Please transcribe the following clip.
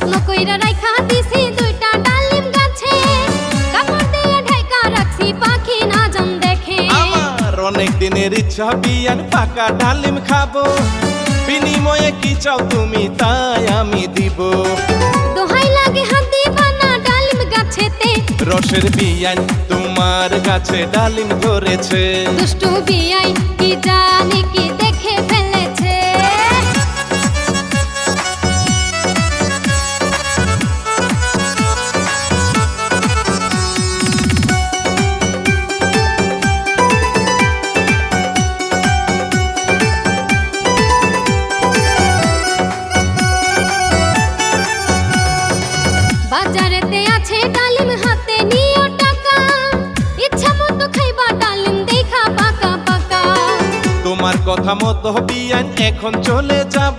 যত্ন কইরা রাইখা দিছি দুইটা ডালিম গাছে, কাপড় দিয়ে ঢাকা রাখছি পাখি না জান দেখে। আমার অনেক দিনের ইচ্ছা বিয়ান পাকা ডালিম খাবো, বিনিময়ে কি চাও তুমি তাই আমি দিব। দোহাই লাগে হাত দিবা না ডালিম গাছেতে, রসের বিয়ান তোমার গাছে ডালিম ধরেছে। দুষ্টু বিয়াই কি জানি কি দেখে ফেলেছে। বাজারেতে আছে ডালিম হাতে নিও টাকা, ইচ্ছা মতো খাইবা ডালিম দেখা পাকা পাকা। তোমার কথা মতো বিয়ান এখন চলে যাব।